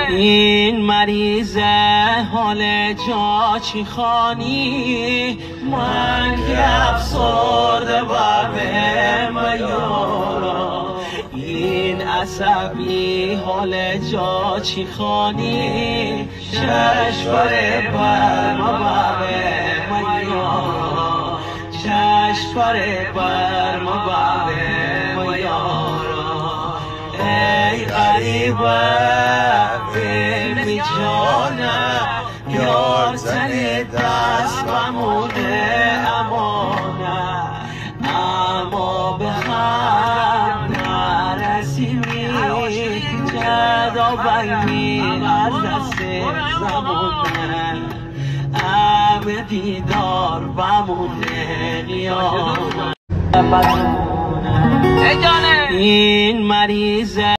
این مریض حال جا چی خانی من که افسرده برم یارا این عصبی حال جا چی خانی چشم برم یارا چشم برم یارا ای غریبه بی جانم یار تن دست بمونه اما به هم نرسیمی جدا بگمی از دست زمونه همه دیدار بمونه نیام این مریض